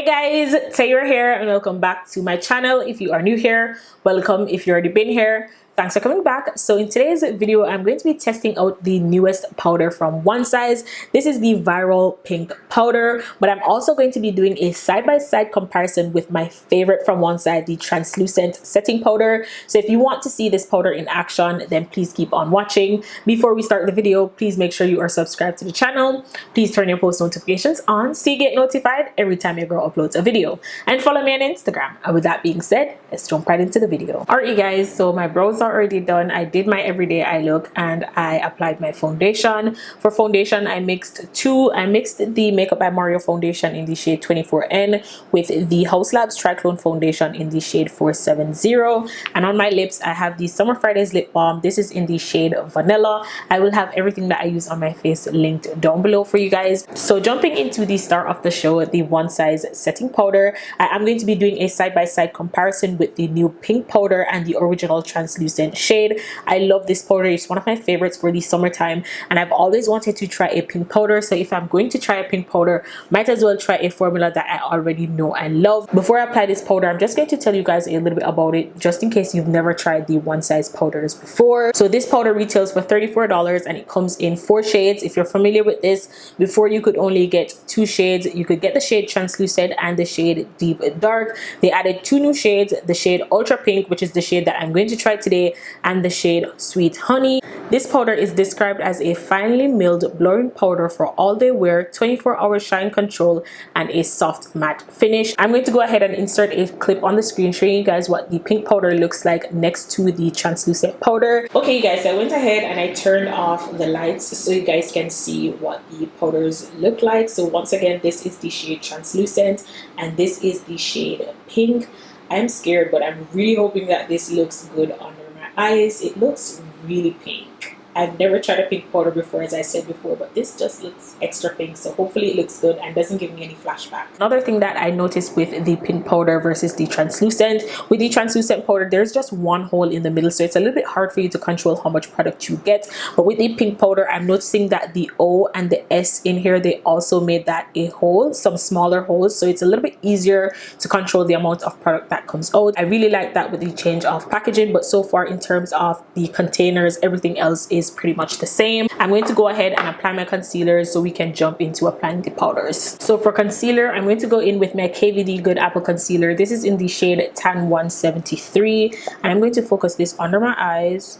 guys, Taylor here and welcome back to my channel. If you are new here, welcome. If you already been here, thanks for coming back. So in today's video, I'm going to be testing out the newest powder from Onesize. This is the Viral Pink powder, but I'm also going to be doing a side-by-side comparison with my favorite from Onesize, the translucent setting powder. So if you want to see this powder in action, then please keep on watching. Before we start the video, please make sure you are subscribed to the channel. Please turn your post notifications on so you get notified every time your girl uploads a video, and follow me on Instagram. And with that being said, let's jump right into the video. Alright guys, so my brows are already done. I did my everyday eye look and I applied my foundation. For foundation, I mixed the Makeup by Mario foundation in the shade 24N with the Haus Triclone foundation in the shade 470. And on my lips, I have the Summer Fridays lip balm. This is in the shade Vanilla. I will have everything that I use on my face linked down below for you guys. So jumping into the star of the show, the Onesize setting powder, I am going to be doing a side-by-side comparison with the new pink powder and the original translucent shade. I love this powder. It's one of my favorites for the summertime, and I've always wanted to try a pink powder. So if I'm going to try a pink powder, might as well try a formula that I already know and love. Before I apply this powder, I'm just going to tell you guys a little bit about it, just in case you've never tried the Onesize powders before. So this powder retails for $34 and it comes in 4 shades. If you're familiar with this, before you could only get 2 shades. You could get the shade translucent and the shade deep dark. They added 2 new shades, the shade ultra pink, which is the shade that I'm going to try today, and the shade Sweet Honey. This powder is described as a finely milled blurring powder for all day wear, 24-hour shine control, and a soft matte finish. I'm going to go ahead and insert a clip on the screen showing you guys what the pink powder looks like next to the translucent powder. Okay, you guys, I went ahead and I turned off the lights so you guys can see what the powders look like. So once again, this is the shade translucent and this is the shade pink. I'm scared, but I'm really hoping that this looks good under my eyes. It looks really pink. I've never tried a pink powder before, as I said before, but this just looks extra pink, so hopefully it looks good and doesn't give me any flashback. Another thing that I noticed with the pink powder versus the translucent, with the translucent powder, there's just one hole in the middle, so it's a little bit hard for you to control how much product you get. But with the pink powder, I'm noticing that the O and the S in here, they also made that a hole, some smaller holes, so it's a little bit easier to control the amount of product that comes out. I really like that with the change of packaging, but so far in terms of the containers, everything else is pretty much the same. I'm going to go ahead and apply my concealer so we can jump into applying the powders. So for concealer, I'm going to go in with my KVD Good Apple Concealer. This is in the shade Tan 173, and I'm going to focus this under my eyes.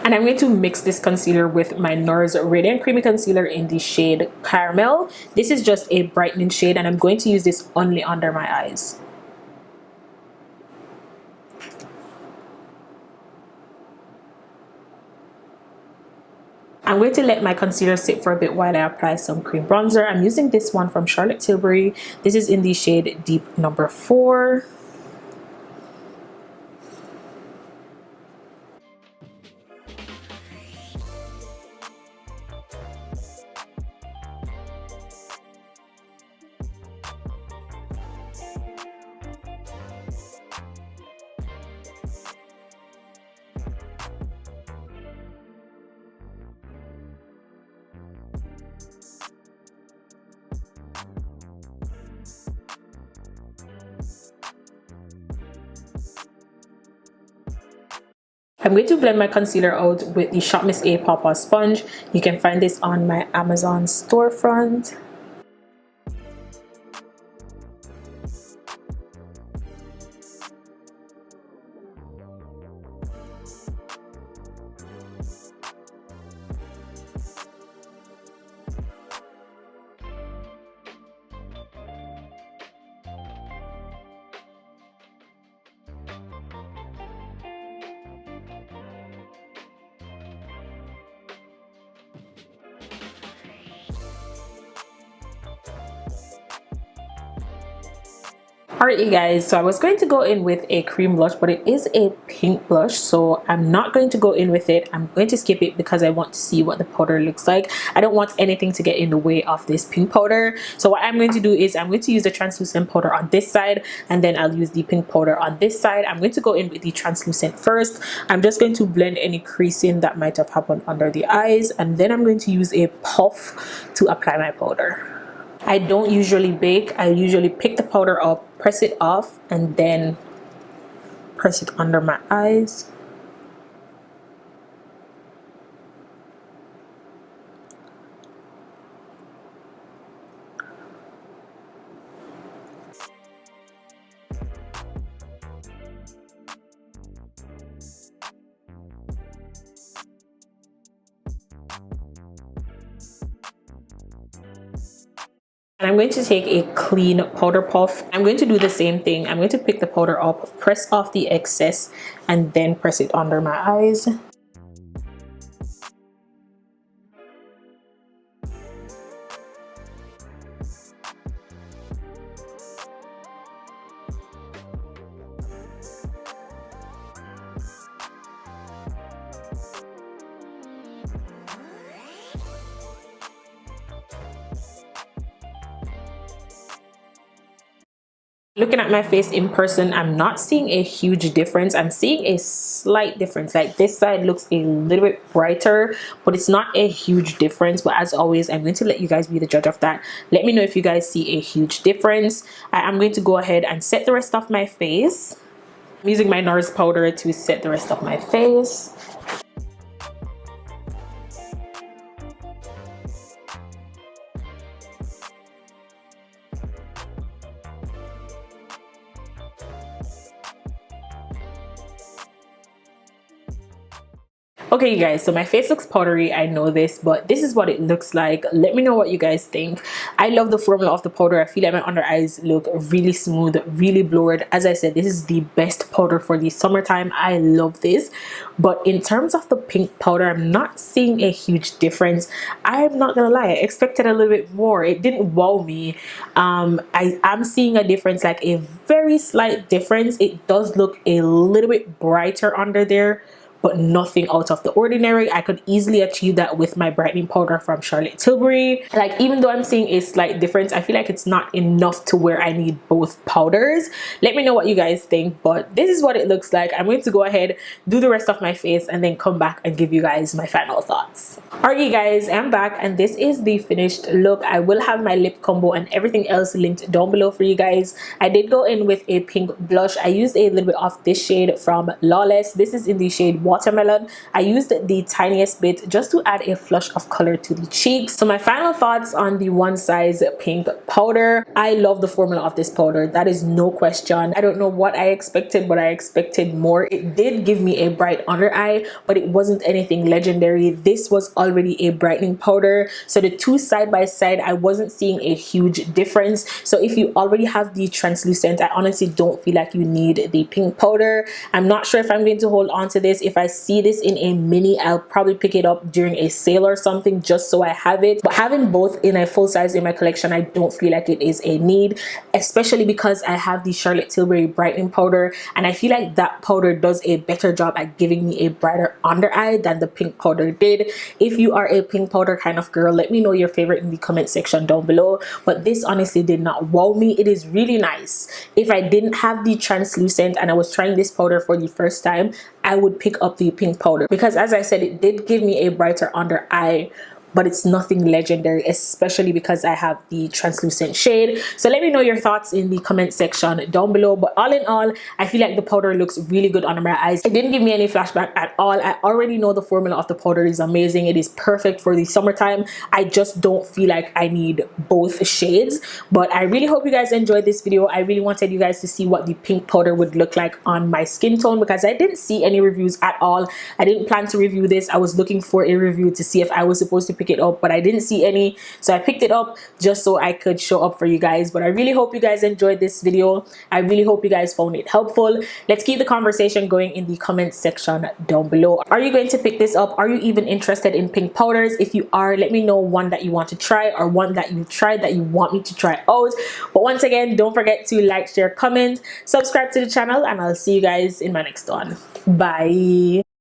And I'm going to mix this concealer with my Nars Radiant Creamy Concealer in the shade Caramel. This is just a brightening shade and I'm going to use this only under my eyes. I'm going to let my concealer sit for a bit while I apply some cream bronzer. I'm using this one from Charlotte Tilbury. This is in the shade Deep Number 4. I'm going to blend my concealer out with the Shop Miss A Pawpaw sponge. You can find this on my Amazon storefront. Alright you guys, so I was going to go in with a cream blush, but it is a pink blush, so I'm not going to go in with it. I'm going to skip it because I want to see what the powder looks like. I don't want anything to get in the way of this pink powder. So what I'm going to do is I'm going to use the translucent powder on this side, and then I'll use the pink powder on this side. I'm going to go in with the translucent first. I'm just going to blend any creasing that might have happened under the eyes, and then I'm going to use a puff to apply my powder. I don't usually bake. I usually pick the powder up, press it off, and then press it under my eyes. And I'm going to take a clean powder puff. I'm going to do the same thing. I'm going to pick the powder up, press off the excess, and then press it under my eyes. Looking at my face in person, I'm not seeing a huge difference. I'm seeing a slight difference. Like this side looks a little bit brighter, but it's not a huge difference. But as always, I'm going to let you guys be the judge of that. Let me know if you guys see a huge difference. I'm going to go ahead and set the rest of my face. I'm using my Nars powder to set the rest of my face. Okay you guys, so my face looks powdery, I know this, but this is what it looks like. Let me know what you guys think. I love the formula of the powder. I feel like my under eyes look really smooth, really blurred. As I said, this is the best powder for the summertime. I love this. But in terms of the pink powder, I'm not seeing a huge difference. I'm not gonna lie, I expected a little bit more. It didn't wow me. I'm seeing a difference, like a very slight difference. It does look a little bit brighter under there, but nothing out of the ordinary. I could easily achieve that with my brightening powder from Charlotte Tilbury. Like, even though I'm seeing a slight difference, I feel like it's not enough to where I need both powders. Let me know what you guys think, but this is what it looks like. I'm going to go ahead, do the rest of my face, and then come back and give you guys my final thoughts. Alright you guys, I'm back, and this is the finished look. I will have my lip combo and everything else linked down below for you guys. I did go in with a pink blush. I used a little bit of this shade from Lawless. This is in the shade Watermelon. I used the tiniest bit just to add a flush of color to the cheeks. So my final thoughts on the Onesize pink powder. I love the formula of this powder. That is no question. I don't know what I expected, but I expected more. It did give me a bright under eye, but it wasn't anything legendary. This was already a brightening powder. So the two side by side, I wasn't seeing a huge difference. So if you already have the translucent, I honestly don't feel like you need the pink powder. I'm not sure if I'm going to hold on to this. If I see this in a mini, I'll probably pick it up during a sale or something just so I have it. But having both in a full size in my collection, I don't feel like it is a need, especially because I have the Charlotte Tilbury brightening powder, and I feel like that powder does a better job at giving me a brighter under eye than the pink powder did. If you are a pink powder kind of girl, let me know your favorite in the comment section down below. But this honestly did not wow me. It is really nice. If I didn't have the translucent and I was trying this powder for the first time, I would pick up the pink powder because, as I said, it did give me a brighter under eye, but it's nothing legendary, especially because I have the translucent shade. So let me know your thoughts in the comment section down below. But all in all, I feel like the powder looks really good under my eyes. It didn't give me any flashback at all. I already know the formula of the powder is amazing. It is perfect for the summertime. I just don't feel like I need both shades. But I really hope you guys enjoyed this video. I really wanted you guys to see what the pink powder would look like on my skin tone because I didn't see any reviews at all. I didn't plan to review this. I was looking for a review to see if I was supposed to pick pick it up, but I didn't see any, so I picked it up just so I could show up for you guys. But I really hope you guys enjoyed this video. I really hope you guys found it helpful. Let's keep the conversation going in the comment section down below. Are you going to pick this up? Are you even interested in pink powders? If you are, let me know one that you want to try or one that you've tried that you want me to try out. But once again, don't forget to like, share, comment, subscribe to the channel, and I'll see you guys in my next one. Bye.